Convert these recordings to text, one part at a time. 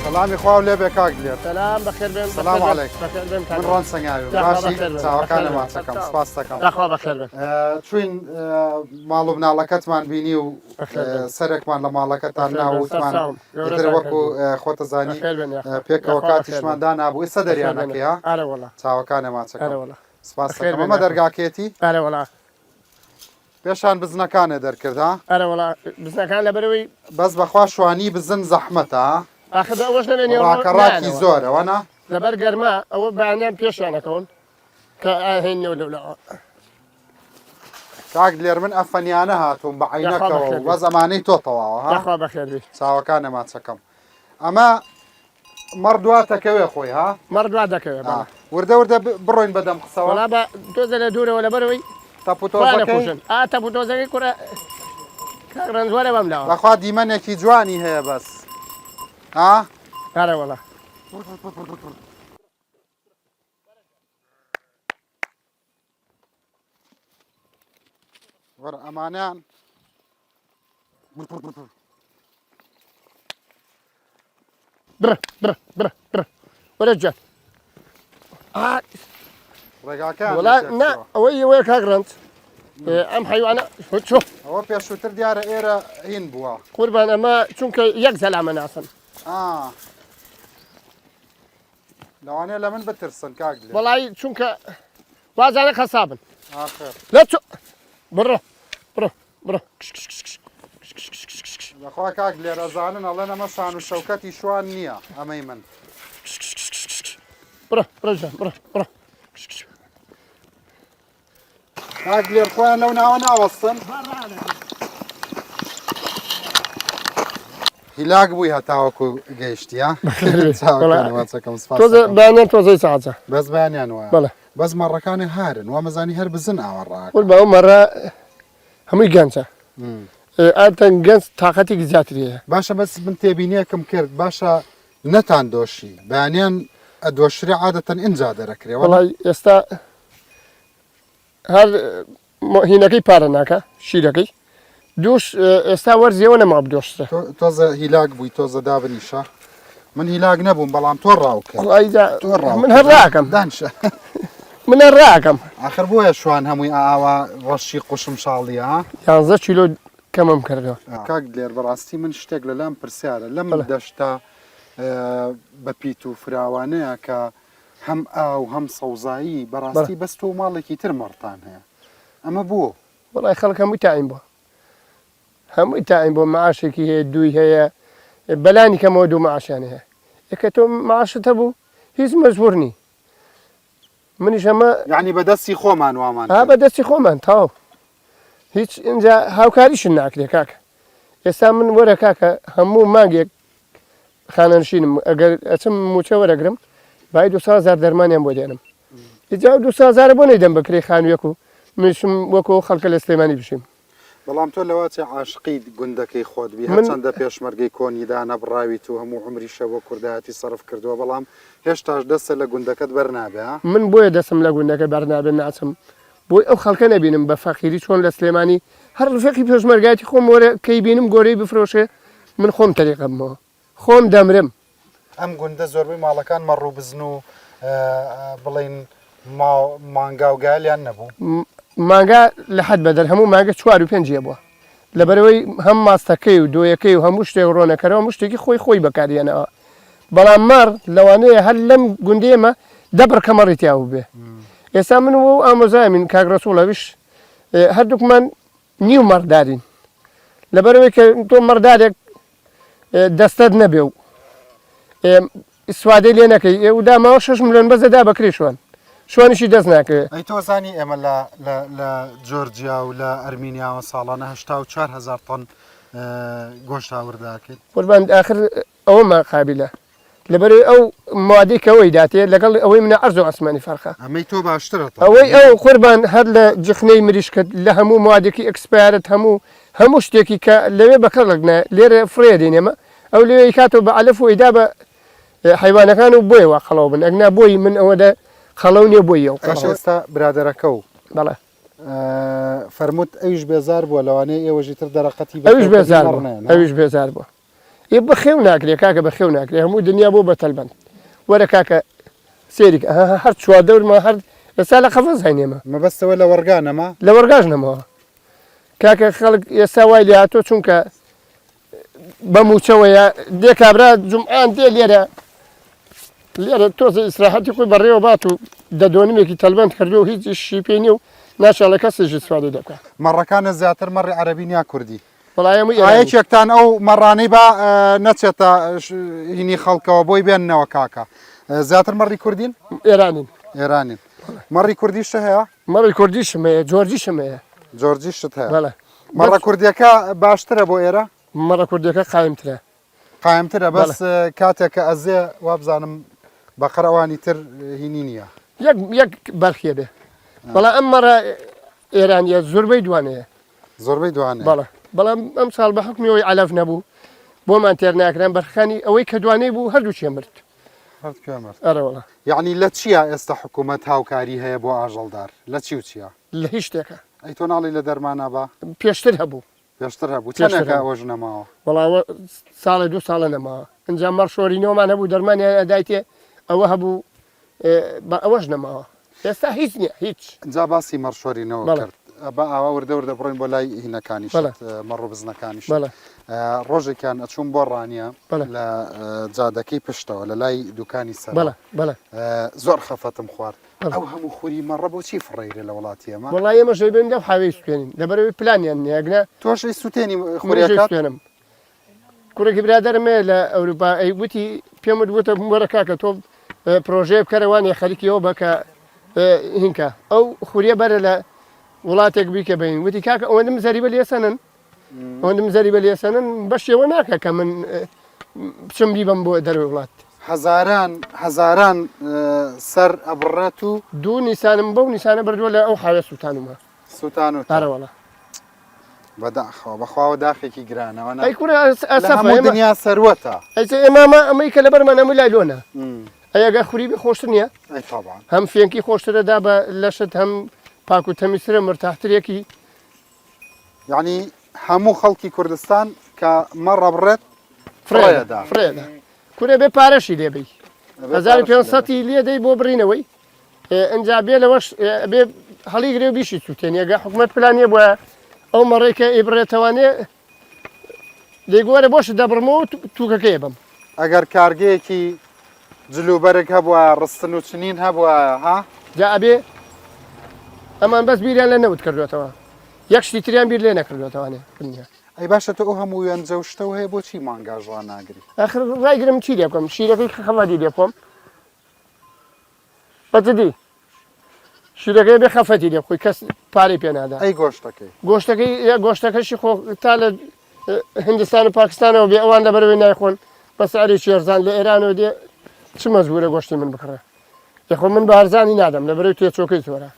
سلامي خوا ولێبێ کاک لێر سلام بەخێر بێن سلام علیک من ڕۆن سەنگاوی باشی چاوەکانە ماچەکەم سپاس دەکەم داخوا بەخێر بێن چوین ماڵ و مناڵەکەتمان بینی و سەرێکمان لە ماڵەکەتان ناوتمان تر وەکو خۆتە زانی پێکەوە کاتیشمان دانابوو ئێستا دەریانەکەی ها چاوەکانە ماچەکەم سپاس دەکەم ئەمە دەرگاکێتی پێشان بزنەکانە دەرکرد ها بزنەکان لەبەرەوەی بەس بەخوا شوانی بزن زەحمەتە ئەوەش نەبێنێ ڕاکەڕاکی زۆرەوە نا لەبەر گەرما ئەوە بەیانیان پێشیانەکەون کە ئاهێنەوە لەولا کاک لێر من ئەفەنیانە هاتووم بە عینەکەەوە وە زەمانەی تۆ تەواوە ها داخوا بەخێر چاوەکانە ماچەکەم ئەمە مەڕدواتەکەوێ خۆی ها مەڕدوا دەکەوێت وردە وردە بڕۆین بەدەم قسەوە وەڵا بە تۆزە لە دوورەوە لەبەرەوەی تەپوتۆزەکەی تەپوتۆزەکەی کوڕە کاڕەن زۆرە بەم لاوە بەخوا دیمەنێکی جوانی هەیە بەس ها کارە وەڵا وەرە ئەمانیان برە وەرە جان ڕێگاکان وەڵا نا ئەوەی ئەوەیە کاگڕند ئەم حیوانە چۆ ئەوە پێشووتر دیارە ئێرە هین بووە قوربان ئەمە چونکە یەک زەلامە ناسن لەوانەیە لە من بترسن کاک لێر وەڵی چونکە وازانە خەسابن ئاخر لە چۆ بڕۆ لەخوا کاک لێر ئەزانن ئەڵێن ئەمە سان و شەوکەتی شوان نییە ئەمەی من بڕۆ ژان بڕۆ کاک لێر خۆیان لەو ناوە ناوەستن هیلاک بووی هەتاوەکو گەیشتی بەیانیان تۆزەی ساعەتە بەس بەیانیان وایە بەڵێ بەس مەڕەکانی هارن وا مەزانی هەر بزن ئاوەڕاک قول بە ئەو مەڕە هەمووی گەنجە ئاتەن گەنج تااقەتێکی زیاتری هەیە باشە بەس من تێبینیەکەم کرد باشە نەتان دۆشی بەیانیان ئەدۆشری عادەتەن ئینجا دەرەکرێ وەڵی ئێستا هەر هینەکەی پارە ناکە شیرەکەی دووش ئێستا وەرزیەوە نەما بدۆشتە تۆزە هیلاک بووی تۆزە دابنیشە من هیلاک نەبووم بەڵام تۆ ڕاوکە من هەر ڕاکەم دانشە من هەر ڕاکەم آخر بۆیە شوان هەمووی ئاوا ڕەشی قوشم شاڵی ها 11 کیلۆ کەمم کردەوە کاک لێر بەڕاستی من شتێک لە لام پرسیارە لەم دەشتا بە پیت و فراوانەیە کە هەم ئاو هەم سەوزایی بەڕاستی بەست و ماڵێکی تر مەڕتان هەیە ئەمە بووە وڵی خەڵک هەمووی تایم بووە هەمووی تایم بۆ معاشێکی هەیە دووی هەیە بەلانی کەمەوە دوو معاشیان هەیە یەکە تۆ معاشت هەبوو هیچ مەجبورنی منیش ئەمە یعنی بەدەستی خۆمان وامان بەدەستی خۆمان تاو هیچ اینجا هاوکاریشن ناکرێ کاکە ئێستا من وەرە کاکە هەموو مانگێک خانەنشینم ئەگەر ئەچم موچە وەرەگرم بای 200,000 دەرمانیان بۆ دێنم ئیجا 200,000 بۆ نەیدەم بکرێ خانوویەک و منشم وەکو خەڵکە لە سلێمانی بشیم بەڵام تۆ لەواتێ عاشقی گوندەکەی خۆت بی هەرچەندە پێشمەرگەی کۆنیدا نەبڕاویت و هەموو عمری شەوە کوردایەتی سەرف کردووە بەڵام هێشتاش دەستە لە گوندەکەت بەرنابێ من بۆیە دەستم لە گوندەکە بەرنابێ ناچم بۆی ئەو خەڵکە نەبینم بە فەقیری چۆن لە سلێمانی هەر ڕفێقی پێشمەرگایەتی خۆم وەرە کەی بینم گۆرەی بفرۆشێ من خۆم تەریقەمەوە خۆم دەمرم ئەم گوندە زۆربەی ماڵەکان مەڕوو بزن و بڵین مانگا و گالیان نەبوو مانگا لە حەد بەدەر هەموو مانگە 4 و 5 بووە لەبەرەوەی هەم ماستەکەی و دۆیەکەی و هەموو شتێک ڕۆنەکەرەوە هەموو شتێکی خۆی بەکارێنەوە بەڵام مەڕ لەوانەیە هەر لەم گوندێمە دەبڕ کەمەڕی تیاو بێ ئێستا من و ئامۆزایمین کاگڕەسوڵەویش هەردووکمان نیو مەڕدارین لەبەرەوەی کە تۆ مەڕدارێک دەستەت نەبێ و سوادەی لێ نەکەی ئێودا ماوە 6 ملیۆن بەزەدا بەکری شوانیشی دەست ناکەوێت ئەی تۆزانی ئێمە لە جۆرجیا و لە ئەرمینیاوە ساڵانە 84,000 تۆن گۆشت هاورداکەیت قوربان ئاخر ئەوەمە قابلە لەبەرەوەی ئەو موادەی کەەوەی داتێ لەگەڵ ئەوەی منە عەرز و ئاسمانی فەرقە ئەمەی تۆ باشترە ئەوەی ئەو قوربان هەر لە جخنەی مریشکت لە هەموو موادێکی ئەکسپایرت هەموو شتێکی کە لەوێ بەکەڵکنا لێرە فرێ دێنێمە ئەو لێوەی کاتەوە بە عەلەف و ئیدا بە حیوانەکان و بۆیەوە خەڵەو بن ئەگنا بۆی من ئەوەدە خەڵەو نییە بۆی ئەو ئێستا برادەرەکە و بەڵێ فەرمووت ئەویش بێزار بووە لەوانەیە ئێوەژی تر دەرەقەتی ئەویش بێزار بووە ێ بەخێو ناکرێ کاکە بەخێو ناکرێ هەموو دنیا بۆ بەتەلبەند وەرە کاکە سێری هەر چواردەورمە هەر ئێستا لە قەفەس هەینێمە مەبەستەوە لە وەرگانەمە لە وەرگاژ نەمەوە کاکە خەڵک ئێستا وای لێ هاتۆ چونکە بە موچەوەیە دێ کابرا جومعان دێ لێرە تۆزە ئیسراحەتی خۆی بەڕێوە بات و دەدۆنمێکی تەلبەند کردو و هیچ شی پێی نیە و ناچڵە کەسێکی سوادی دەکات مەڕەکانە زیاتر مەڕی عەرەبی یا کوردی وڵایەمە یەکێکتان ئەو مەڕانەی با نەچێتە هینی خەڵکەوە بۆی بێننەوە کاکە زیاتر مەڕی کوردین ئێرانین ئێرانین مەڕی کوردیشە هەیە مەڕی کوردیشم هەیە جۆرجیشم هەیە جۆرجیشت هەیە بەڵێ مەڕە کوردیەکە باشترە بۆ ئێرە مەڕە کوردیەکە قایمترە قایمترە بەس کاتێککە ئەزێ وابزانم بەقەرەوانی تر هینی نییە یەک بەرخێ بێ بەڵام ئەم مەڕە ئێرانیە زۆربەی دوانەیە زۆربەی دوانێ بەڵام ئەم ساڵ بە حکمیەوەی علەف نەبوو بۆمان تێر ناکران بەرخەکانی ئەوەی کە دوانەی بوو هەردووچیە مرد ئەرەوەڵە یعنی لە چییە ئێستا حکوومەت هاوکاری هەیە بۆ ئاژەڵدار لە چی و چییە لە هیچ شتێکە ئەی تۆ ناڵی لە دەرمانە بە پێشتر هەبوو پێشتر هەبوو چەندێکە ئەوەژ نەماوە وەڵاوە ساڵی دو ساڵە نەماوە ئەنجام مەڕ شۆرینەوەمان هەبوو دەرمانیان ئەدایتێ ئەوە هەبوو ئەوەش نەماوە ئێستا هیچ نییە هیچ جا باسی مەڕشۆرینەوە کرد بە ئاوا وردە وردە بڕۆین بۆ لای هینەکانی مەڕ و بزنەکانیش ڕۆژێکیان ئەچوون بۆ ڕانیە لە جادەکەی پشتەوە لە لای دوکانی سەر زۆر خەفەتم خوارد ئەو هەموو خوری مەڕە بۆچی فڕێرە لە وڵاتی ئێمە وڵای ئێمە ژێ بێن دە حاوی سوێنین لەبەرەوەی پلانیان نیاگنە تۆشەی سووتێنی خوریەکەم کوڕێکی برادەرمێ لە ئەوروپا ئەی گوتی پێم وتە وەرە کاکە تۆ پرۆژەیە بکەرەوانی خەریکیەوە بکە هینکە ئەو خوریە بەرە لە وڵاتێک بیکە بین وتی کاکە ئەوەندەم زەریبە لێسەنن ئەوەندەم زەریبە لێسەنن بەشێوە ناکە کە من بچم بیبم بۆ دەروی وڵات هەزاران سەر ئەبڕێت و دوو نیسانم بەو نیسانە بردووە لە ئەو حاوێ سووتانمە سووتان و تارەوەڵە بەداخەوە بەخواوە داخێکی گرانەوە ئەی کوورە ئەسەفە دنیا سەروەتە ئێمامە ئەمەی کە لەبەرمان ئەمە لای لۆنە ئەگە خوری بێ خۆشتر نییە هەم فێنکی خۆشترەدا بە لەشت هەم پاک و تەمیسرە مرتاحترێکی یعنی هەموو خەڵکی کوردستان کە مەڕە بڕێت فرێدا کورێ بێ پارەشی لێبی 1500 لێ دەی بۆ بڕینەوەی ئەنجا بێ لەوەش بێ هەڵی گرێ و بیشی سووتێنیەگە حکوومەت پلانیە بووە ئەو مەڕێکە ئیبرێتەوانێ دەیگوەرە بۆش دەبڕمەوە تووکەکەی بم ئەگەر کارگەیەکی جلوبەرێک هەبووە ڕستن و چنین هەبووە ها جا ئەبێ ئەمان بەس بیریان لە نەوت کردوێتەوە یەک شتی تریان بیر لێ نەکردوێتەوانێ بنیە ئەی باشە تۆ ئەو هەموو وێنجە و شتەوە هەیە بۆچی مانگاژڕان ناگری ئاخر ڕایگرم چی لێ بکەم شیرەکەی خەفەتی لێ بکۆم بەجددی شیرەکەی بێ خەفەتی لێ بخۆی کەس پارەی پێ نادا ئەی گۆشتەکەشی خۆ تا لە هندستان و پاکستانەوە بێ ئەوان لەبەرەوەی نایخۆن بە سعرێکی هەرزان لە ئێرانەوە دێ چ مەزبوورە گۆشتی من بکڕێ یخۆ من بە هەرزانی نادەم لەبەرەوەی تێچۆکەی تۆرە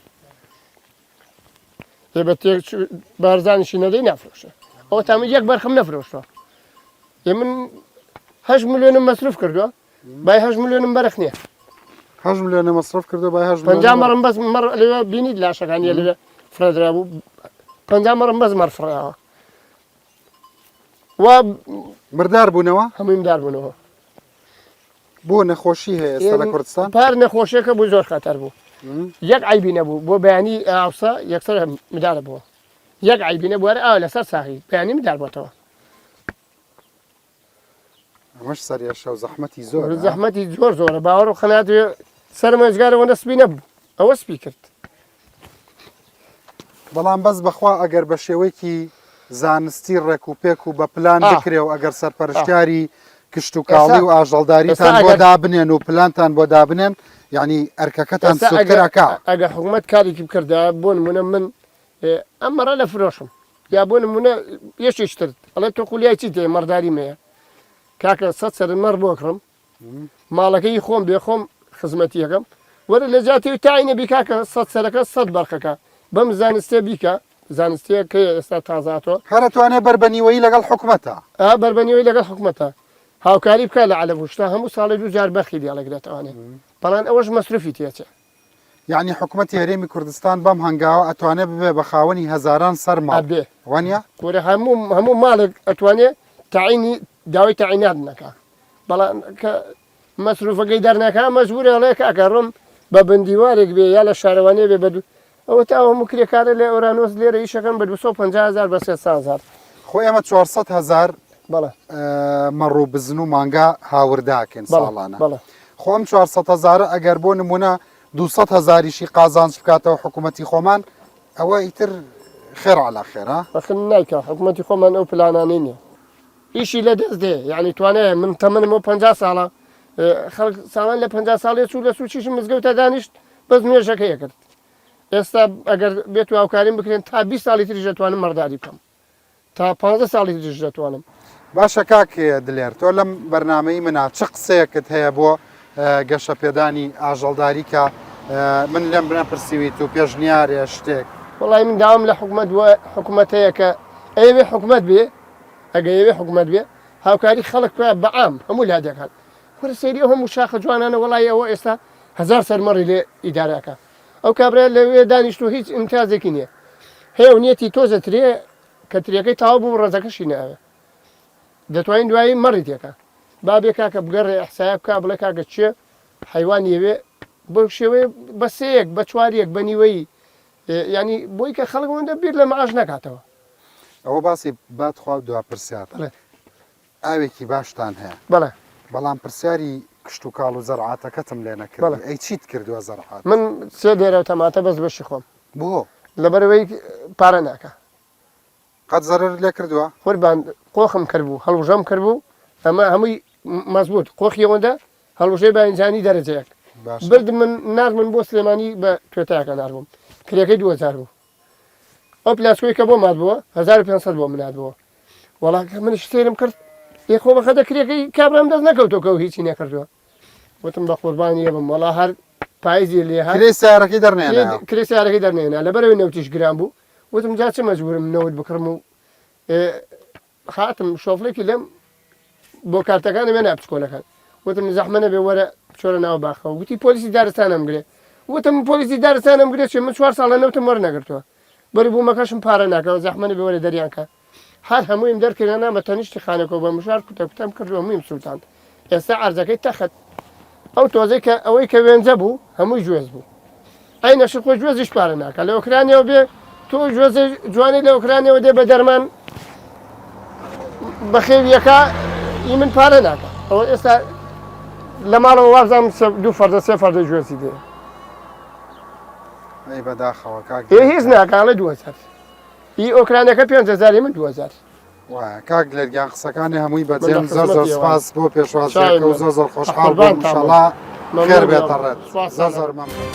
بە بارزانیشی نەدەی نافرۆشە ئەو تام یەک بەرخم نەفرۆشتەوە من 8 ملیۆنم مەصرف کردووە بای 8 ملیۆنم بەرخ نییە 8 ملیۆنە مەصرف کردو بای 8 50 مەڕم بەس مەڕ لەوێ بینیت لاشەکانی لەوێ فرەدرا بوو 50 مەڕم بەس مەڕ فڕیاوە وا مردار بوونەوە هەمووی دار بوونەوە بۆ نەخۆشی هەیە ئێستا لە کوردستان پار نەخۆشیەکە بوو زۆر خەتەر بوو یەک عیبی نەبوو بۆ بەیانی ئاوسا یەکسەر مدارە بووە یەک عیبی نەبووە ئاو لەسەر ساحی بەیانی مدار بۆتەوە ئەمەش سەریەشە و زەحمەتی زۆر زەحمەتی زۆرە باوەڕ و خەناتوێ سەر مەزگارەوە نەسبی نەبوو ئەوە سپی کرد بەڵام بەس بەخوا ئەگەر بە شێوەیەکی زانستی ڕێک و پێک و بە پلان بکرێ و ئەگەر سەرپەرشتیاری کشت و کاڵی و ئاژەڵداریتان بۆ دابنێن و پلانتان بۆ دابنێن یعنی ئەرکەکەتان سوکرەکە ئەگە حکوومەت کارێکی بکردا بۆ نمونە من ئەمەڕە لە فرۆشم یا بۆ نمونە یەشێشتر ئەڵێ تۆ خولیای چی تێ مەڕداری مەیە کاکە 100 سەر مەڕ بۆ کڕم ماڵەکەی خۆم بێ خۆم خزمەتیەکەم وەرە لە جاتی تاینە بی کاکە 100 سەرەکە 100 بەرخەکە بەم زانستێ بیکە زانستیە کە ئێستا تازاتەوە هەرەتوانێ بربەنیوەی لەگەڵ حکوومەتە بربەنیوەی لەگەڵ حکوومەتە هاوکاری بکە لە علە بشتا هەموو ساڵی 2 جار بەخی دیاڵەگرێتەوانێ بەڵام ئەوەش مەسروفی تێچێ یعنی حکوومەتی هەرێمی کوردستان بەم هەنگاوە ئەتوانێت ببێ بە خاوەنی هەزاران سەر ماڵ بێ وانە کورە هەموو ماڵێک ئەتوانێت تعینی داوای تەعینات نەکا بەڵام کە مەسروفەکەی دەرنەکە مەجبورە ئەڵێ کاکە ڕۆم بە بندیوارێک بێ یا لە شارەوانێ بێ بەدو ئەوە تا هەموو کرێکارە لێ ئۆرانۆس لێرە ئیشەکەن بە 250,000 بە 300,000 خۆی ئەمە 400,000 بەڵێ مەڕوو بزن و مانگا هاورداکەن ساڵانە بەڵێ خۆم 400,000 ئەگەر بۆ نمونە 200,000 قازانج بکاتەوە حکوومەتی خۆمان ئەوە ئیتر خێر على خێرا بەخن نایکە حکوومەتی خۆمان ئەو پلانانەی نییە ئیشی لە دەست دێ یعنی توانێت من تەمەنمەوە 50 ساڵە خەڵک ساڵان لە 50 ساڵێ چوو لە سوچیشم مزگەوتە دانیشت بەس نوێژەکەی کرد ئێستا ئەگەر بێت و هاوکاریم بکرێن تا 20 ساڵی تریش دەتوانم مەرداری بکەم تا 15 ساڵی تریش دەتوانم باشە کاکێ دلێر تۆ لەم بەرنامەی منە چ قسەیەکت هەیە بۆ گەشە پێدانی ئاژەڵداری کە من لەم بنەپرسیویت و پێشنیارێ شتێک وڵی من داوام لە حکوومەتەیە کە ئەوێ حکوومەت بێ ئەگە ئەوێ حکوومەت بێ هاوکاری خەڵک بەعام هەموو لادەکان وەرە سەیری هەموو شاخە جوانانە وڵی ئەوە ئێستا 1000 سەرمەڕی لێ ئیدارەکە ئەو کابرا لەوێ دانیشت و هیچ ئیمتیازێکی نییە هەیە نیەتی تۆزە ترێ کە ترێەکەی تاوا بوو ڕێزەکەشی ناوێ دەتوانین دوایی مەڕی تێکە بابێ کاکە بگەڕێ ئەحسایە بکە بڵێ کاکە چێ حیوان یەوێ بۆ شێوەیە بە سەیەک بە چواریەک بە نیوەی ینی بۆی کە خەڵکەوەندە بیر لە مەعاش نکاتەوە ئەوە باسی باتخوا دو پرسیار ئاوێکی باشتان هەیە بەڵێ بەڵام پرسیاری کشت و کاڵ و زەرعاتەکەتم لێ نەکرد ئەی چیت کردووە زەرعات من سێ دێرە تەماتە بەس بەشی خۆم بۆ لەبەرەوەی پارە ناکە قەت زەرر لێ کردووە قوربان قۆخم کردبوو هەڵوژەم کردبوو ئەمە هەمووی مەزبوط قۆخیەوەدا هەڵوژەی باینجانی دەرەجەیەک برد من نازمن بۆ سلێمانی بە توێتایەکە ناربووم کرێکەی 2000 بوو ئەو پلاسکۆی کە بۆ مات بووە 1500 بۆ منات بووە وەڵاکە منیش سێرم کرد خۆ بەخەدە کرێکەی کابرام دەست نەکەوتۆکە و هیچی نەکردووە وتم بە قوربانی بم وەڵا هەر پاییزی لێ کرێ سیارەکەی دەرنێنا کرێ سیارەکەی دەرنێنا لەبەرەوەی نەوتیش گران بوو وتم جا چ مەجبورم نەوت بکڕم و خاتم شۆفلێکی لەم بۆ کارتەکانی وێ ناپچکۆلەکان وتم زەحمە نەبێ وەرە چۆرە ناو باخەوە گوتی پۆلیسی دارستانم گرێ وتم پۆلیسی دارستانم گرێت چێ من 4 ساڵە نەوتم وەرە نەگرتووە بەری بوومەکەشم پارە ناکەوە زەحمە نەبێ وەرە دەریانکە هەر هەموویم دەرکردنا بە تەنیشتی خانەکەەوە بە مشار کوتەکوتەم کردووە مویم سوولتان ئێستا ئارزەکەی تەخت ئەو تۆزەی کە ئەوەی کە وێنجە بوو هەمووی گوێز بوو ئەی نەشر خۆ گوێزیش پارە ناکە لە ئۆکرانیەوە بێ تۆ گوێزە جوانی لە ئۆکرانیەوە دێ بە دەرمان بەخێویەکە ئی من پارە ناکە ئەوە ئێستا لە ماڵەوە وازام 2 فەردە 3 فەردە گوێزی دێ ئەی بەداخەوە کاک هیچ ناکانە 2000 ئی ئۆکرانەکە 5000 من 2000 وایە کاک لەرگیان قسەکانی هەمووی بەجێم زۆر سپاس بۆ پێشوازیەکە و زۆر خۆشحاڵ بووم ئینشەڵا خێر بێتەڕێت زۆر مەمنون